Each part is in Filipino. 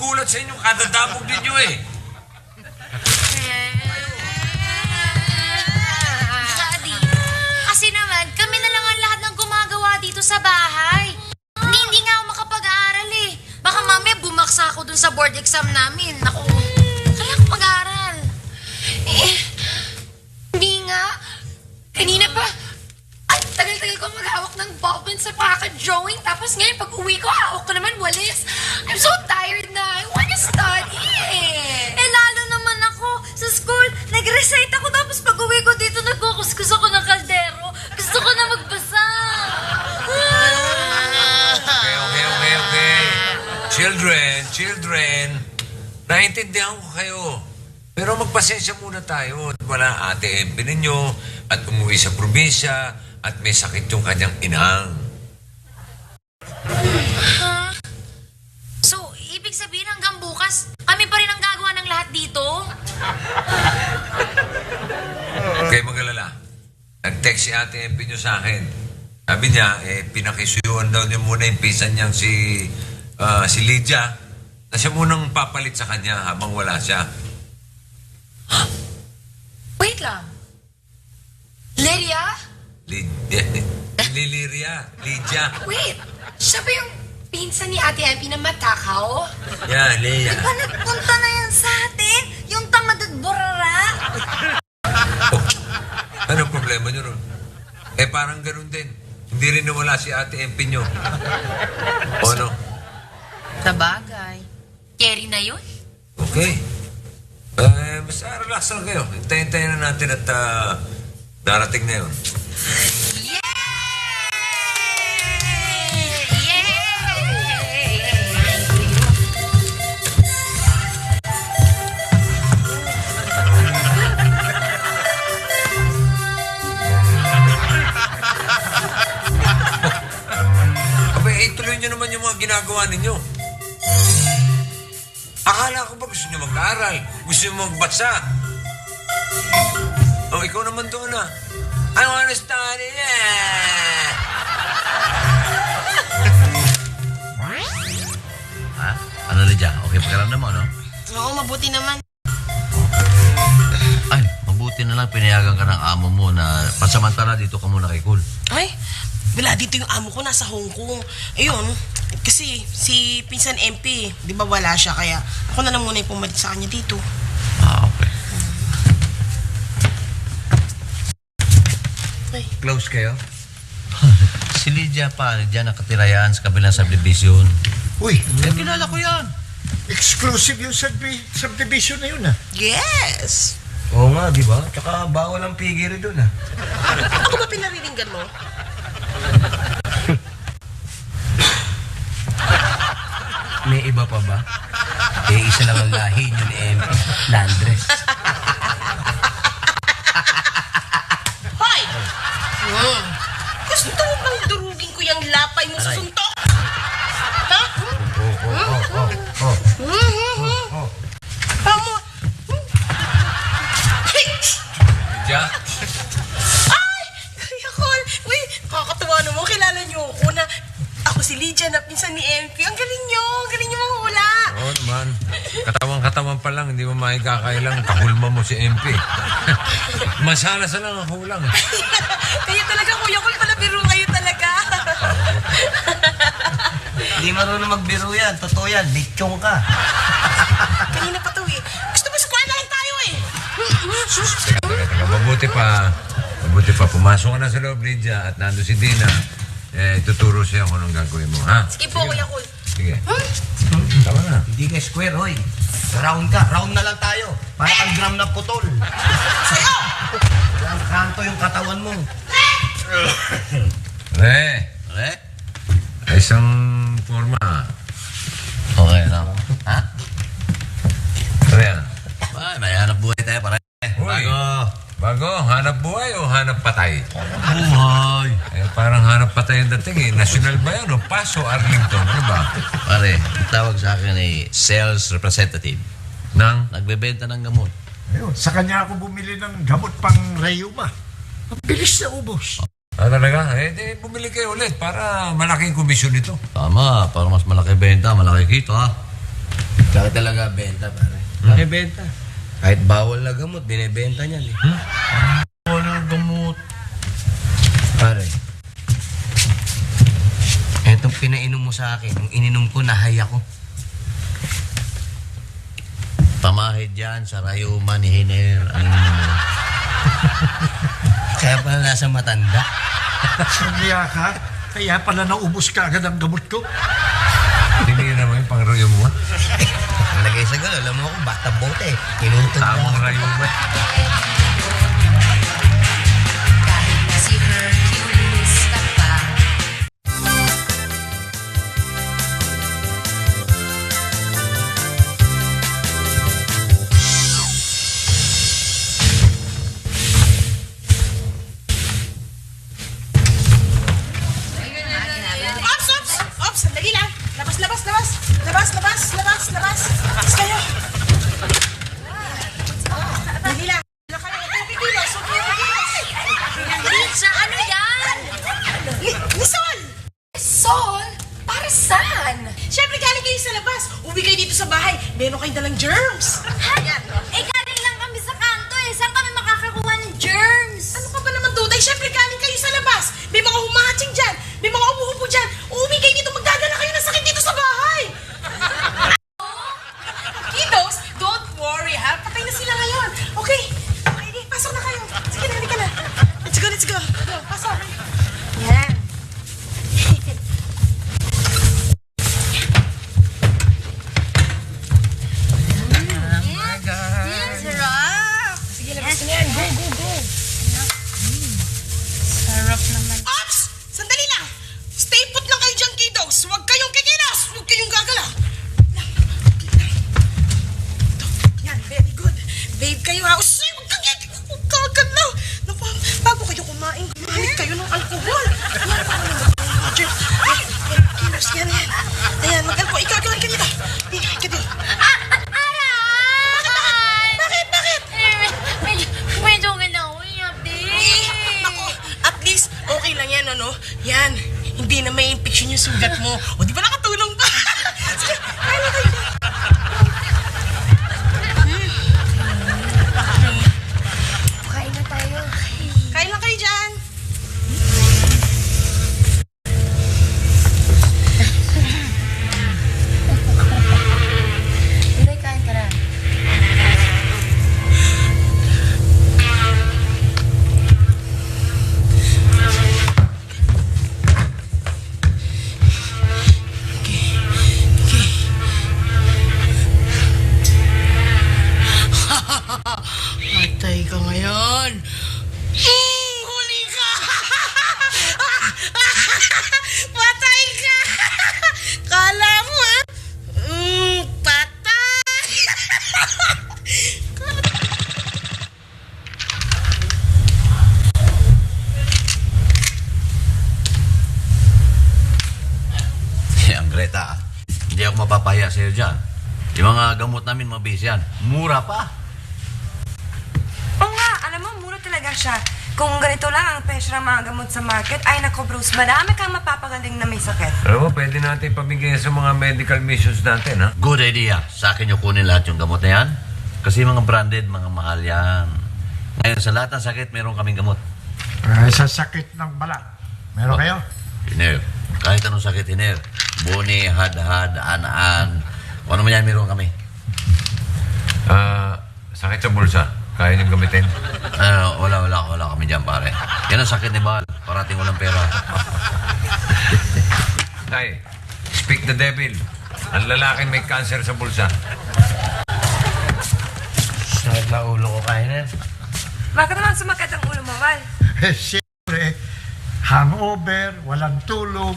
magugulat sa inyong kadadabog ninyo eh. Daddy, kasi naman, kami na lang ang lahat ng gumagawa dito sa bahay. Hindi nga ako makapag-aaral eh. Baka mamaya bumaksa ako dun sa board exam namin. Naku, kaya ako mag-aaral. Hindi nga. Kanina pa, ay, tagal-tagal ko maghawak ng ballpen sa pakaka-drawing. Tapos ngayon, pag uwi ko, hawak ko naman walis. I'm so tired na. I wanna study. Lalo naman ako. Sa school, nag-recite ako. Tapos pag uwi ko dito, nagkukuskus ako ng kaldero. Gusto ko na magbasa. Okay. Children. Naintindihan ko kayo. Pero magpasensya muna tayo. Wala ate Empe ninyo at umuwi sa probinsya at may sakit yung kanyang inang. So, ibig sabihin hanggang bukas, kami pa rin ang gagawa ng lahat dito? Okay, mag-alala. Nag-text si ate Empe nyo sa akin. Sabi niya, pinakisuyuan daw niya muna yung pinsan niyang si Lydia na siya munang papalit sa kanya habang wala siya. Wait lang. Lydia? Lydia. Wait. Siya ba yung pinsan ni Ate Empi na matakaw? Yeah, Leia. Ba nagpunta na yan sa atin? Yung tamad at burara? Anong problema nyo ron? Parang ganun din. Hindi rin nawala si ate Empi nyo. O ano? Sabagay. Carry na yun? Okay. Basta relax lang kayo. Hintayin na natin at darating na yun. Ituloy nyo naman yung mga ginagawa ninyo. Akala ko ba gusto nyo mag-aaral? Gusto nyo magbasa? Ikaw naman doon na. I wanna study. Yeah! Ha? Ano Lydia? Okay pakiramdam mo, no? Oo, mabuti naman. Ay, mabuti na lang pinayagan ka ng amo mo na pansamantala dito ka muna kay Cool. Ay, wala dito yung amo ko, nasa Hong Kong. Ayun, kasi si Pinsan MP, di ba wala siya, kaya ako na lang muna yung pumalit sa kanya dito. Okay. Ay. Close kayo? Si Lydia pa, Lydia nakatira yan sa kabilang subdivision. Uy, Kilala ko yan. exclusive yung subdivision na yun, ah. Yes! Oo nga, di ba? Tsaka bawal ang pigiri doon, ha? Ako ba pinariringgan mo? May iba pa ba? Isa lang ang lahi yun ni MP. Landres. Hoy! Gusto mo bang durugin ko yung lapay mo sa Aray. suntok? Ha? Amo! Lydia? Ay! Kuya Col! Uy, kakatuwa naman. Kilala niyo ako na ako si Lydia na pinsan ni MP. Ang galing niyo manghula. Oo naman. Katawan pa lang, hindi mo makikakailang kahulma mo si MP. Masalas na lang ang hulang. Kaya talaga, Kuya Col, palabiro kayo talaga. Hindi marunong magbiro yan. Totoo yan. Bitchong ka. Kanina pa to eh. Gusto mo squalahin tayo eh. Teka. Mabuti pa. Pumasok ka na sa loob, Lydia, at nando si Dina. Tuturo siya kung anong gagawin mo, ha? Sige po, Kuya Col. Sige. Tama na. Hindi ka square, hoy. Round ka. Round na lang tayo. Para kang drum na putol. Sa'yo! Walang kanto yung katawan mo. Re, isang forma. Okay na. Ha? Re, Ay, may hanap buhay tayo, pare. Uy. Bago, hanap buhay o hanap patay? Buhay. Parang hanap patay ang dating eh. National ba yan o Paso, Arlington? Ano ba? Pare, ang tawag sa akin ay sales representative. Nang? Nagbebenta ng gamot. Ayun, sa kanya ako bumili ng gamot pang Rayuma. Ang bilis na ubos. Talaga? Di bumili kayo ulit para malaking komisyon nito. Tama, para mas malaki benta, malaki kita. Tsaka talaga benta, pare. Laki benta. Kahit bawal na gamot, binibenta niyan eh. Walang gamot. Pare, etong pinainom mo sa akin, nung ininom ko, nahay ako. Pamahid yan sa rayuma ni Hiner. Ang ininom mo. Kaya pala nasa matanda. Nandiya ka? Kaya pala naubos ka agad ang gamot ko. Hindi naman yung pang-rayo mo. Nalagay sa galo, alam mo ako, bata bote. Inutog na Tamang ako. rayo mo. Kahit na si Hercules ka pa. Ops, ops! Ops, sandali lang. Labas, labas, labas. Labas, labas, labas, labas. Labas kayo. Sandali lang. Wala kayo. Tubig kilos. Tubig kilos. Liza, ano yan? Nisol! Sol? Para saan? Siyempre galing kayo sa labas. Uwi kayo dito sa bahay. Meron kayong dalang germs. Ayan. Eh, galing lang kami sa kanto eh. Saan kami makakakuha ng germs? Ano ka ba naman, Tuday? Siyempre galing kayo sa labas. May mga humahatsing dyan. May mga umuupo dyan. Uuwi kayo dito. Magdadala kayo ng sakit dito sa bahay. Kiddos, don't worry ha. Patay na sila ngayon. Okay. Okay, di. Pasok na kayo. Sige na, halika na. Let's go, let's go. Go, pasok. Yan. Sarap! Sige, labas na yan. Go, go, go. Sarap naman. Ops! Sandali lang. Stay put lang kayo dyan, kiddos. Huwag kayong kikilos. Huwag kayong gagala. Yan, very good. Babe kayo ha. Uy, huwag kang gagalaw. Naku, bago kayo kumain, gumamit kayo ng alcohol. Yan, para naman kayo, Roger. Kilos, yan, yan. Ayan, mag-alcohol. Ikaw ka dito. Ikaw ka dito. Bakit? Bakit? Medyo kinauyak din. Naku, at least, okay lang yan, ano? Yan. Hindi na may infection yung sugat mo. O, di ba nakatulong pa? Sige, kaya na kayo. Kain na tayo. Kain lang kayo dyan. Hindi, kain ka na. Matay ka ngayon. Huli ka! Patay ka! Kala mo, ha? Patay! Ang Greta, hindi ako mapapahiya sa'yo dyan. Yung mga gamot namin mabis yan. Mura pa. Oo nga, alam mo, mura talaga siya. Kung ganito lang ang presyo ng mga gamot sa market, ay nako Bruce, madami kang mapapagaling na may sakit. Alam mo, pwede natin pamigay sa mga medical missions natin, ha? Good idea. Sa akin yung kunin lahat yung gamot na yan. Kasi mga branded, mga mahal yan. Ngayon, sa lahat ng sakit, meron kaming gamot. Ay, sa sakit ng balat. Meron kayo? Hiner. Kahit anong sakit, Hiner. Buni, had-had, an-an. Kung ano man yan, meron kami. Sakit sa bulsa. Kaya niyong gamitin. Wala kami dyan, pare. Yan ang sakit ni Bal. Parating walang pera. Tay, speak the devil. Ang lalaking may cancer sa bulsa. Sakit na ulo ko kain na. Bakit naman sumakit ang ulo mo, Val? Siyempre, hangover, walang tulog.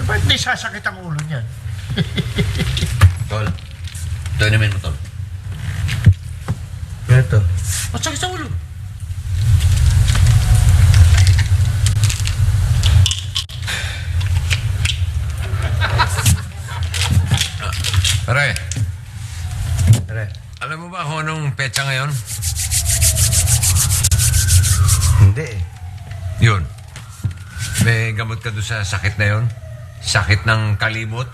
Ba't di sasakit ang ulo niyan? Tol, ito inumin mo, Tol. Ito. Ba't sakit sa ulo? Pare, Tara. alam mo ba kung anong petsa ngayon? Hindi eh. Yun. May gamot ka doon sa sakit na yun? Sakit ng kalimot?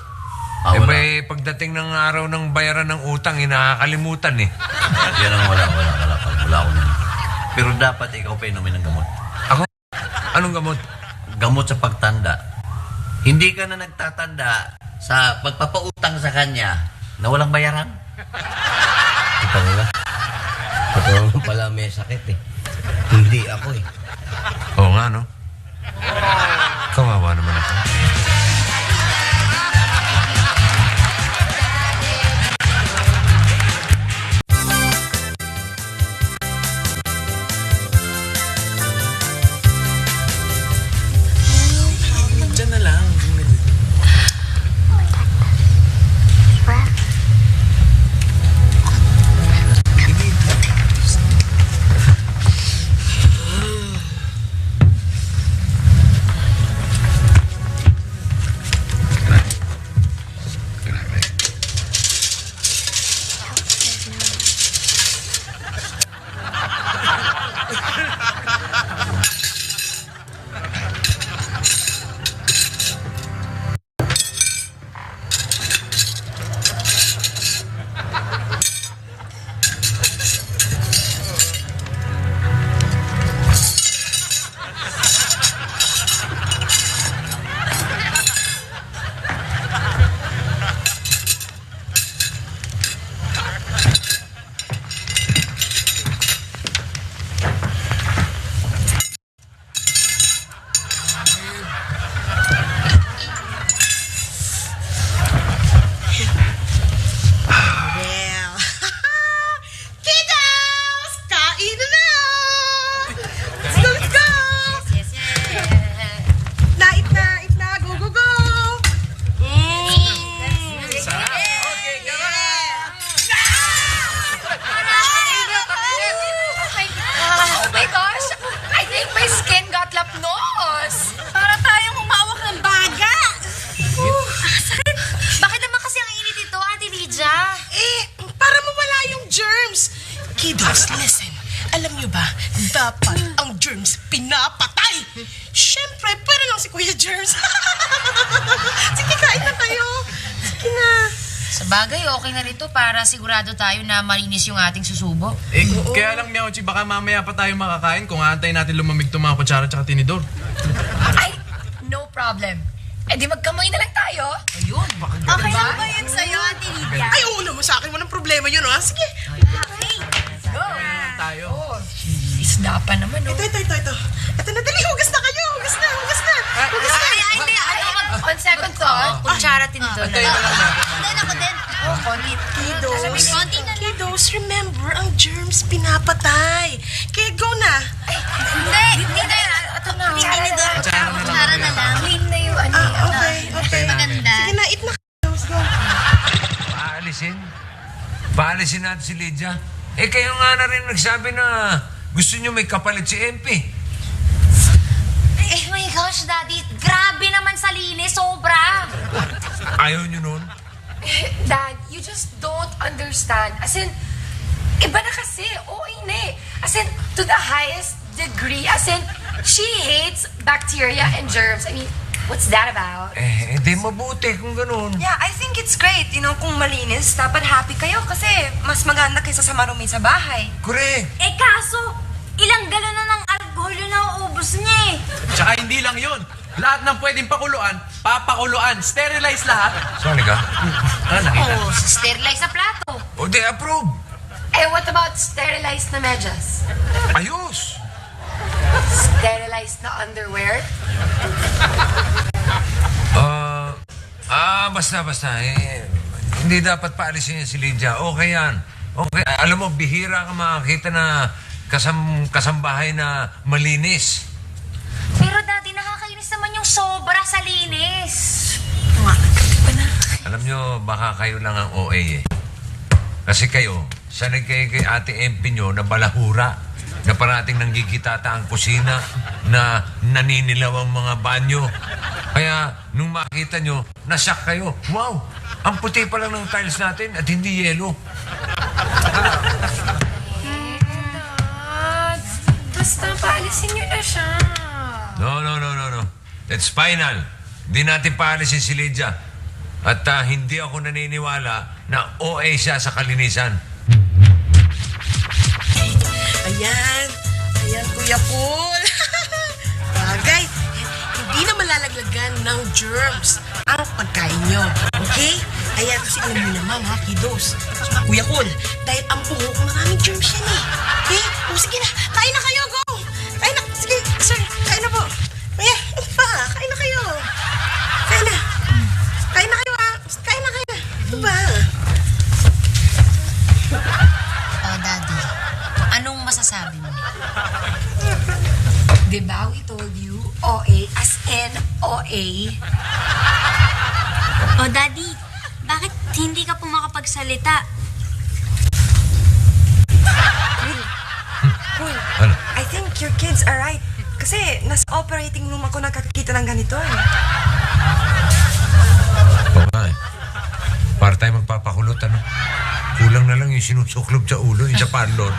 Eh, Wala. may pagdating ng araw ng bayaran ng utang, nakakalimutan eh. Yan ang wala ko nun. Pero dapat ikaw pa inumin ng gamot. Ako? Anong gamot? Gamot sa pagtanda. Hindi ka na nagtatanda sa pagpapautang sa kanya na walang bayaran. Kita nila. Totoo pala may sakit eh. Hindi ako eh. Oo nga, no? Kawawa naman ako. Diyan na lang. Well, kiddos! Kain na! Let's go, let's go! Yes, yes. Nait na, go, go, go! Oh my gosh! I think my skin got lapnos! Para tayong humawak ng baga! Bakit naman kasi ang init ito, Ate Lydia? Para mawala yung germs. Kiddos, listen. Alam nyo ba, dapat ang germs pinapatay. Siyempre, pwede lang si Kuya Germs. Sige, kain na kayo. Sige na. Sa bagay, okay na rito para sigurado tayo na malinis yung ating susubo. Eh, kaya lang, Miauchi, baka mamaya pa tayo makakain kung aantayin natin lumamig itong mga kutsara at tinidor. Ay, no problem. Eh di magkamay na lang tayo. Okay lang ba yun sa'yo, Ate Lydia? Ay, oo naman sa akin. Walang problema yun, ha? Sige. Go! Tayo. Oh, isda pa naman, oh. Ito. Ito na, dali. Hugas na kayo. Hugas na. Hindi, On second thought, kutsara tinidor na. Antayin na lang natin. Ako din. Kiddos, remember, ang germs pinapatay. Kaya go na. Hindi na. Ito na. Tinidor. Kutsara na lang. clean na yung ano. Okay. Maganda. Sige na, eat na kayo. Let's go. Paalisin natin si Lydia. Eh, kayo nga na rin nagsabi na gusto nyo may kapalit si MP. Eh, my gosh, Daddy. Grabe naman sa linis. Sobra. Ayaw nyo nun? Dad, you just don't understand. As in, iba na kasi. OA na eh. As in, to the highest degree. As in, she hates bacteria and germs. I mean, what's that about? Eh, di mabuti kung ganun. Yeah, I think it's great. You know, kung malinis, dapat happy kayo kasi mas maganda kaysa sa marumi sa bahay. Correct. Eh, kaso, ilang galon na ng alcohol yun na uubos niya eh. Tsaka hindi lang yun. Lahat ng pwedeng pakuluan, papakuluan. Sterilize lahat. Sorry ka? Nakita. Oh, sterilize sa plato. O di approve. Eh, what about sterilized na medyas? Ayos. Sterilized na underwear? Basta. Hindi dapat paalisin yan si Lydia. Okay yan. Okay. Alam mo, bihira ka makakita na kasambahay na malinis. Pero, Daddy, nakakainis naman yung sobra sa linis. Alam nyo, baka kayo lang ang OA eh. Kasi kayo, sanay kayo kay Ate MP nyo na balahura, na parating nanggigitata ang kusina, na naninilaw ang mga banyo. Kaya, nung makita nyo, nasyak kayo. Wow! Ang puti pa lang ng tiles natin at hindi yelo. Dad, basta paalisin niyo na siya. No. That's final. Hindi natin paalisin si Lydia. At hindi ako naniniwala na OA siya sa kalinisan. Ayan. Ayan, Kuya Paul. Bagay. Hindi na malalaglagan ng germs ang pagkain nyo. Okay? Ayan, kasi alam nyo naman ha, kiddos. Kuya Paul, dahil ang buhok, maraming germs yan eh. Okay? O sige na, kain na kayo, go! Kain na, sige, sir, kain na po. Kuya, ano pa? Kain na kayo. Kain na. Kain na kayo ha. Kain na kayo. Ano ba? Oh, Daddy, anong masasabi mo? Diba we told you, OA as in OA? O Daddy, bakit hindi ka po makapagsalita? Cool. Ano? I think your kids are right. Kasi nasa operating room ako nakakita ng ganito eh. Oo nga eh. Para tayo magpapakulot, ano? Kulang na lang yung sinusuklob sa ulo, yung sa parlor.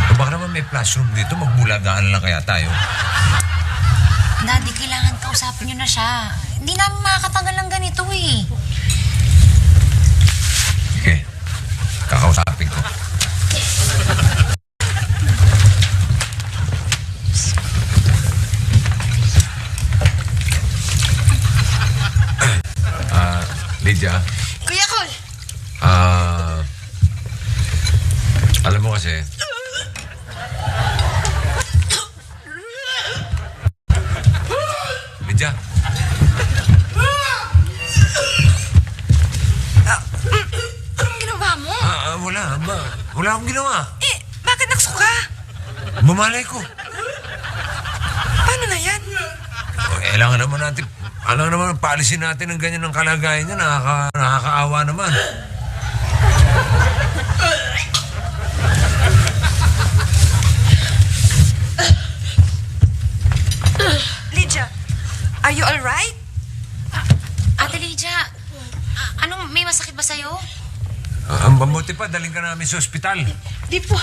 O baka naman may classroom dito, magbulagaan lang kaya tayo. Daddy, kailangan kausapin nyo na siya. Hindi namin makakatanggal ng ganito eh. Sige, kakausapin ko. Lydia, Kuya Paul! alam mo kasi, Lydia, Anong ginawa mo? wala akong ginawa. Eh, bakit nagsuka? Bumalay ko. Paano na yan? Alam naman, paalisin natin ng ganyan ng kalagayan niya, nakakaawa naman. Lydia, are you alright? Ate Lydia, anong may masakit ba sa'yo? Ang mabuti pa, daling ka namin sa ospital. Di po.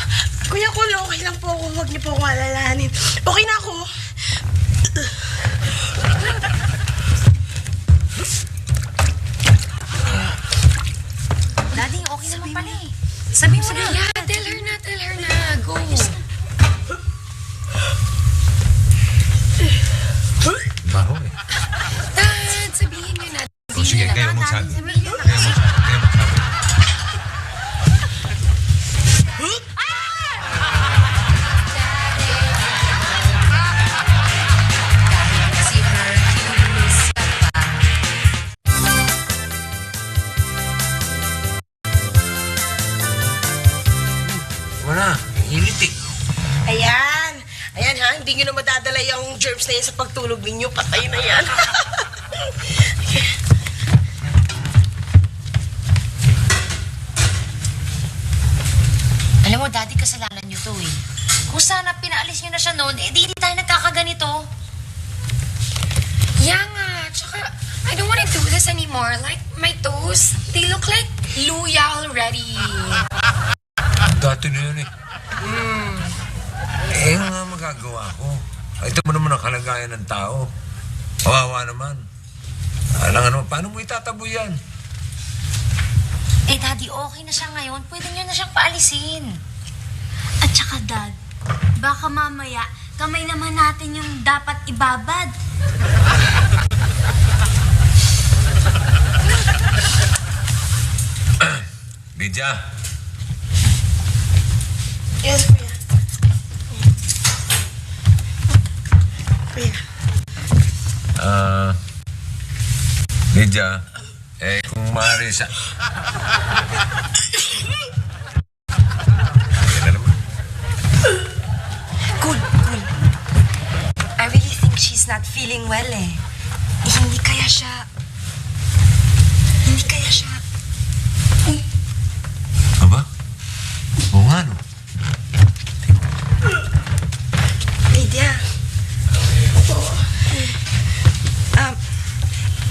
Kuya Paul, okay lang po ako. Huwag niyo po ako alalahanin. Okay na ako. Daddy, okay naman pala eh. Sabi mo na. Yeah, tell her na. Go. Baho eh. Dad, sabihin niyo na. O sige, kayo magsabi. Sabihin na. Kayo magsabi. Si Hercules ka pa. Wala, init eh. Ayan. Ayan ha, hindi nyo na madadala yung germs na yan sa pagtulog ninyo. Patay na yan. Alam mo, Daddy, kasalanan nyo to eh. Kung sana pinaalis nyo na siya noon, eh di tayo nagkakaganito. Yeah nga. Tsaka, I don't want to do this anymore. Like, my toes, they look like luya already. Dati na yun eh. Ano nga magagawa ko? Ito mo naman ang kalagayan ng tao. Kawawa naman. Alam nga naman, paano mo itatabo yan? Eh, Daddy, okay na siya ngayon. Pwede nyo na siyang paalisin. At saka Dad, baka mamaya kamay naman natin yung dapat ibabad. Lydia, Yes, kuya. Kuya. Lydia, kung maaari sa... Ayan na naman. Cool. I really think she's not feeling well eh. Hindi kaya siya... Aba? Oo nga, no? Lydia.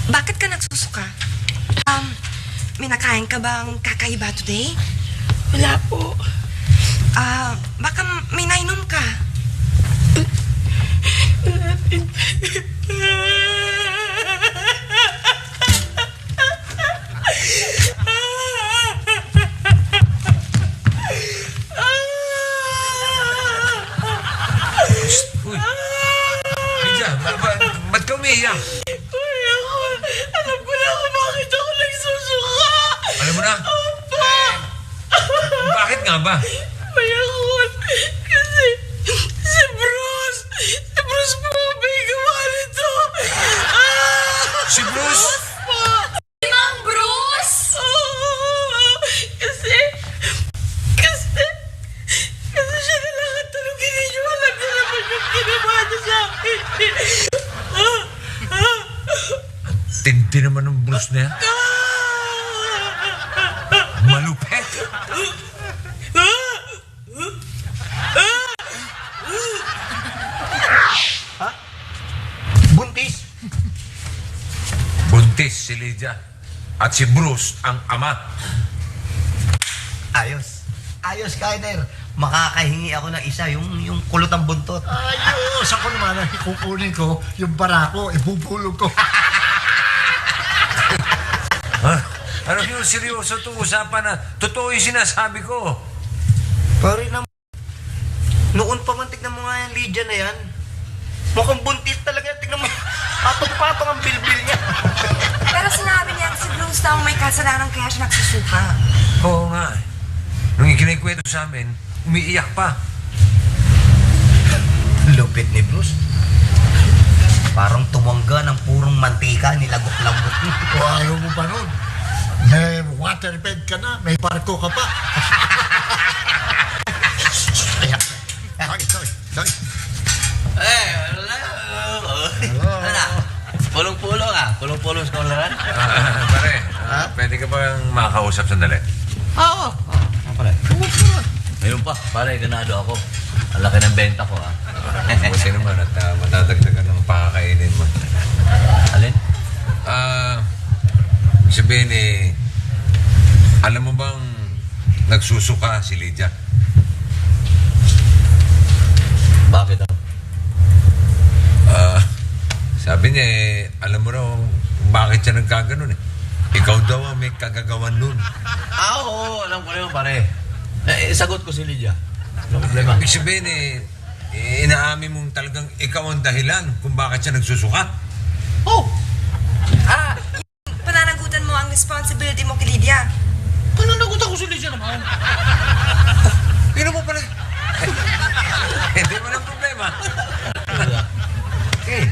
Bakit ka nagsusuka? May nakain ka bang kakaiba today? Wala po. Baka may nainom ka. umiiyak? Alam ko na kung bakit ako nagsusuka. Alam mo na? Bakit nga ba? Mayakot. Kasi si Bruce po may gawa nito. Si Bruce? Si Mang Bruce! Kasi siya na lang ang tanongin ninyo. Alam niya naman yung ginawa niya sa akin. Tinti naman ng Bruce na yan. Malupet. Buntis. Buntis si Lydia. At si Bruce ang ama. Ayos. Ayos, Kyler. Makakahingi ako ng isa, yung kulot ang buntot. Ayos, ako naman ang kukunin ko yung barako, ibubulog ko. Ha? Ano yung seryoso itong usapan na totoo yung sinasabi ko? Pare naman. Noon pa man, tignan mo nga yung Lydia na yan. Mukhang buntis talaga. Tignan mo. Patong-patong ang bilbil niya. Pero sinabi niya si Bruce na ang may kasalanan kaya siya nagsusuka. Oo nga. Nung ikinikwento sa amin, umiiyak pa. Lupit ni Bruce. Parang tumangga ng purong mantika, nilagok-lambot. O ayaw mo ba nun? May waterbed ka na, may barko ka pa. Ayan. Sorry. Ano na? Pulong-pulong ah. Pulong-pulong sa kularan. Pare, pwede ka bang makausap sandali? Oo. Pare. Ngayon pa, pare, ganado ako. Ang laki ng benta ko ah. Buti naman at matadagdagan ng pakakainin mo. Alin? Sabihin alam mo bang nagsusuka si Lydia? Bakit ako? Sabi niya alam mo raw bakit siya nagkaganon eh. Ikaw daw ang may kagagawan nun. Oo, alam ko na yun, pare. Sagot ko si Lydia. Ano problema? Ibig sabihin inaamin mong talagang ikaw ang dahilan kung bakit siya nagsusuka. Oh! Pananagutan mo ang responsibility mo kay Lydia. Pananagot ako si Lydia naman. Yun mo pala. Hindi mo na problema. Okay.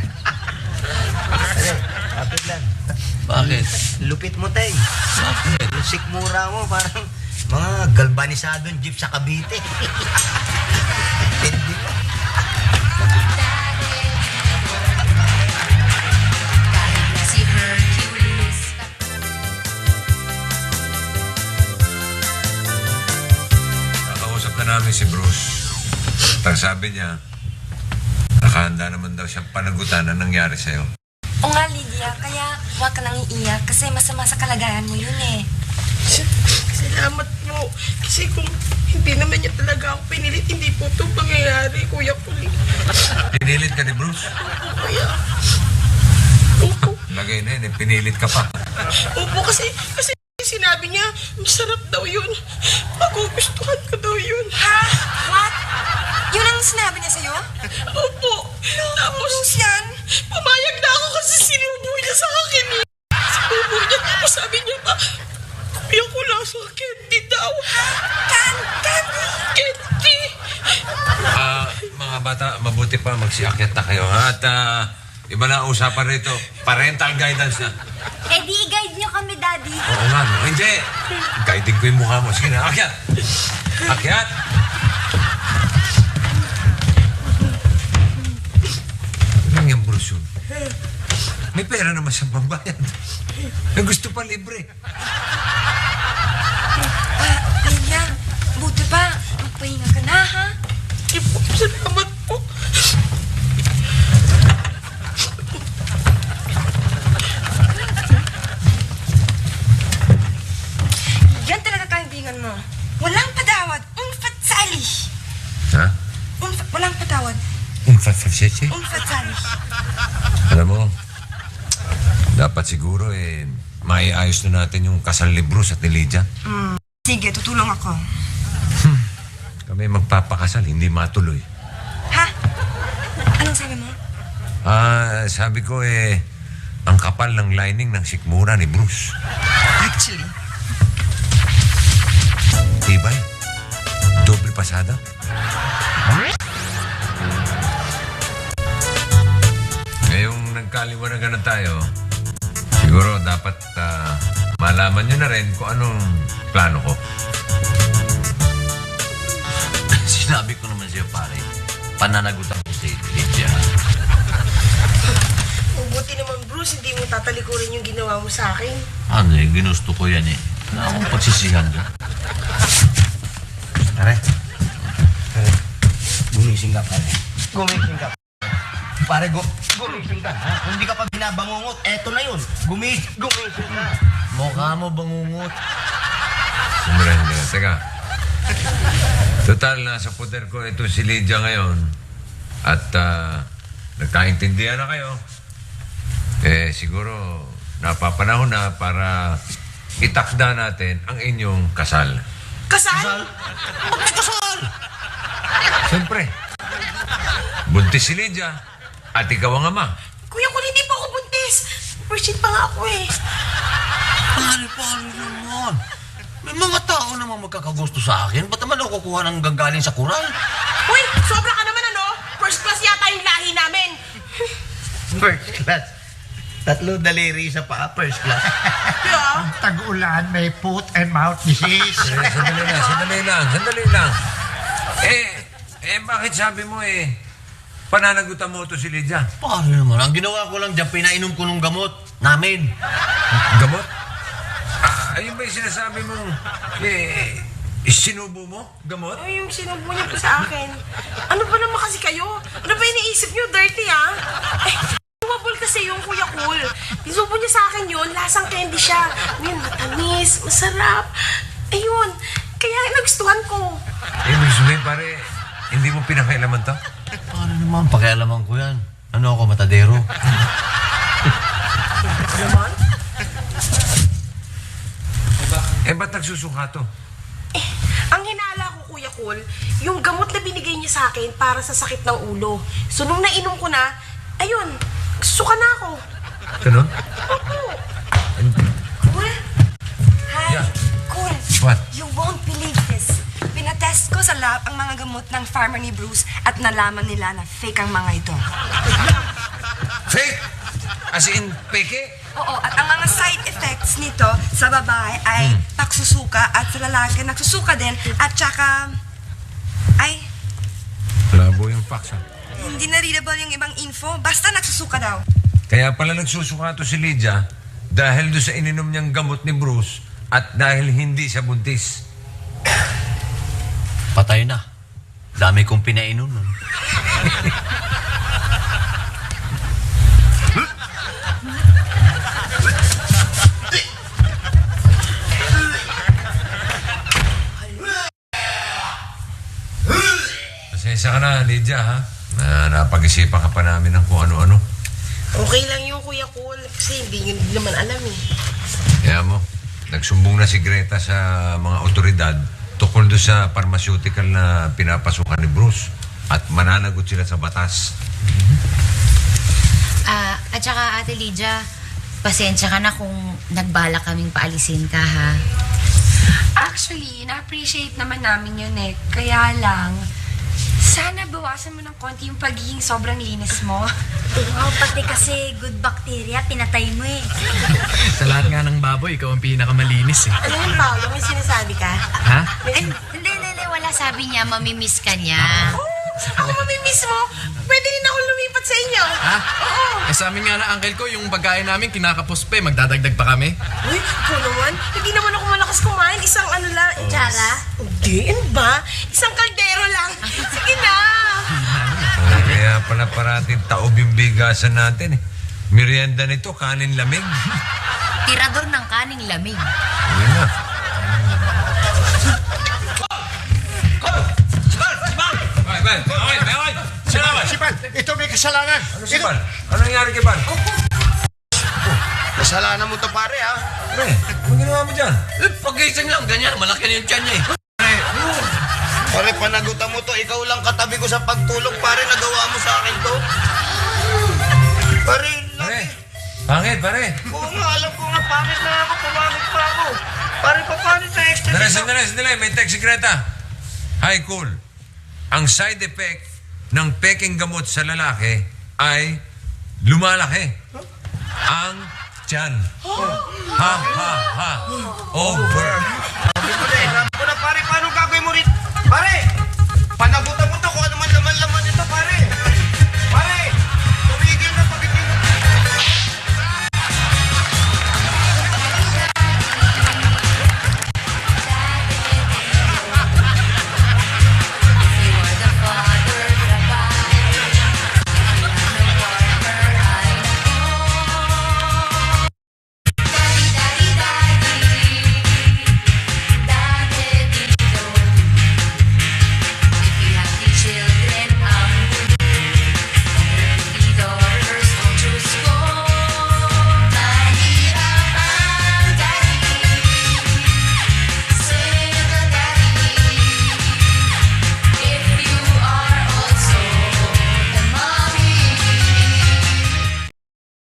Kapit lang. Bakit? Lupit mo, Teng. Bakit? Yung sikmura mo, parang mga galvanisadong jeep sa Cavite. Hindi mo. Si Hercules. Nakausap na namin si Bruce. Ang sabi niya, nakahanda naman daw siyang panagutan na nangyari sa'yo. O nga, Lydia, kaya huwag ka nang iiyak kasi masama sa kalagayan mo yun eh. Salamat po. Kasi kung hindi naman niya talaga ako pinilit, hindi po ito pangyayari, Kuya Kuli. Pinilit ka ni Bruce? Kuya. Opo. Lagay na yun, pinilit ka pa. Opo, kasi sinabi niya, masarap daw yun. Magugustuhan ko daw yun. Ha? What? Yun ang sinabi niya sa'yo? Opo. Tapos yan? pumayag na ako kasi sinubo niya sa akin eh. Sinubo niya. Tapos sabi niya pa, kuya ko lang sa candy daw. Candy? Mga bata, mabuti pa magsiakyat na kayo. Ha? At iba na ang usapan rito. Parental guidance na. Eh di i-guide nyo kami, Daddy. Oo nga, no? Hindi. Guiding ko yung mukha mo. Sige na, akyat. Akyat. Ano yung Bruce yun? May pera naman siyang pambayad. May gusto pa libre. Lydia, buti pa. Magpahinga ka na, ha? Salamat po. Yan talaga kaibigan mo. Walang patawad. Umfatsali. Ha? Walang patawad. Umfafasyeche? Umfatsali. Alam mo, dapat siguro maiayos na natin yung kasal ni Bruce at ni Lydia. Sige, tutulong ako. Kami magpapakasal, hindi matuloy. Ha? Anong sabi mo? Sabi ko ang kapal ng lining ng sikmura ni Bruce. Actually, Tibay? Doble pasada? Ngayong nagkaliwanagan na tayo, siguro dapat malaman nyo na rin kung anong plano ko. Sinabi ko naman sa'yo, pare. Pananagutan ko si Lydia. mabuti naman, Bruce, hindi mo tatalikurin yung ginawa mo sa akin. Ano ginusto ko yan eh. Wala akong pagsisihan dyan. Pare. Gumising ka, pare. Gumising ka. Pare, gumising ka, ha? Kung hindi ka pa binabangungot, eto na yun. Gumising ka. Mukha mo bangungot. Sumurahin ka na. Teka. Total, nasa poder ko ito si Lydia ngayon. At nagkaintindihan na kayo. Siguro napapanahon na para itakda natin ang inyong kasal. Kasal? Bakit kasal? Siyempre. Buntis si Lydia at ikaw ang ama. Kuya, kung hindi pa ako buntis. Virgin pa nga ako eh. Paano naman? May mga tao naman magkakagusto sa akin. Ba't naman ako kukuha ng gagaling sa kural? Uy, sobra ka naman ano? First class yata yung lahi namin. First class. 3 daliri sa paa, first class. Kaya? Ang tag-ulan may foot and mouth disease. Sandali lang. Bakit sabi mo pananagutan mo to si Lydia? Paano naman? Ang ginawa ko lang dyan, pinainom ko ng gamot namin. Gamot? Ayun ba yung sinasabi mong sinubo mo? Gamot? Ay, yung sinubo niyo po sa akin. Ano ba naman kasi kayo? Ano ba iniisip niyo? Dirty, ha? Lumabol kasi yung Kuya Cool. Isubo niya sa akin yun, lasang candy siya. Ngayon, matamis, masarap. Ayun, kaya nagustuhan ko. Ibig sabihin, pare, hindi mo pinakailaman to? Paano naman? Pakialaman ko yan. Ano ako, matadero? Naman? Ba't nagsusuka to? Ang hinala ko, Kuya Cool, yung gamot na binigay niya sa akin para sa sakit ng ulo. So, nung nainom ko na, ayun, suka na ako. Ganun? Cool? Hi, Yeah. Cool. What? You won't believe this. Pinatest ko sa lab ang mga gamot ng farmer ni Bruce at nalaman nila na fake ang mga ito. Fake? As in, peke? Oo, at ang mga side effects nito sa babae ay nagsusuka at sa lalaki nagsusuka din at saka ay Labo yung facts, ha? hindi na readable yung ibang info. Basta nagsusuka daw. Kaya pala nagsusuka to si Lydia dahil doon sa ininom niyang gamot ni Bruce at dahil hindi siya buntis. Patay na. Dami kong pinainom nun. Pasensya ka na, Lydia, ha? Napag-isipan ka pa namin ng kung ano-ano. Okay lang yung Kuya Cool, kasi hindi yun naman alam eh. Kaya mo, nagsumbong na si Greta sa mga otoridad tukol doon sa pharmaceutical na pinapasukan ni Bruce at mananagot sila sa batas. At saka, Ate Lydia, pasensya ka na kung nagbala kaming paalisin ka, ha? Actually, na-appreciate naman namin yun eh. Kaya lang, sana bawasan mo ng konti yung pagiging sobrang linis mo. Oo, pati kasi good bacteria, pinatay mo eh. Sa lahat nga ng baboy, ikaw ang pinakamalinis eh. Ano yun, Paolo? May sinasabi ka? Ha? Hindi, wala. Sabi niya, mamimiss ka niya. Ako mamimiss mo? Pwede rin ako lumipat sa inyo. Ha? Oo. Sa amin nga na uncle ko, yung pagkain namin kinakapos pa magdadagdag pa kami. Uy, ikaw naman. Hindi naman ako malakas kumain. Isang ano lang. Tsara? Hindi, ano ba? Isang kaldero lang. Sige na. Kaya pala parating taob yung bigasan natin eh. Merienda nito, kanin lamig. Tirador ng kaning lamig. Yun na. Sipan, ito may kasalanan. Ano si Bal? Ano nangyari kay Bal? Kasalanan mo to, pare, ha? Pre, anong ginawa mo dyan? Pag-ising lang, ganyan. Malaki na yung tiyan niya eh. Pare, panagutan mo to. Ikaw lang katabi ko sa pagtulog, pare. Nagawa mo sa akin to. Pare, Pare, pangit, pare. Oo nga, alam ko nga, pangit na ako, pumangit pa ako. Pare, paano sa extra Sandali, may text si Greta. Hi, cool. Ang side effect ng peking gamot sa lalaki ay lumalaki. Ang tiyan. Ha. Over. Sabi ko na, sabi ko na, pare, paano gagawin mo rin? Pare, panagutan mo to kung ano man laman-laman ito, pare.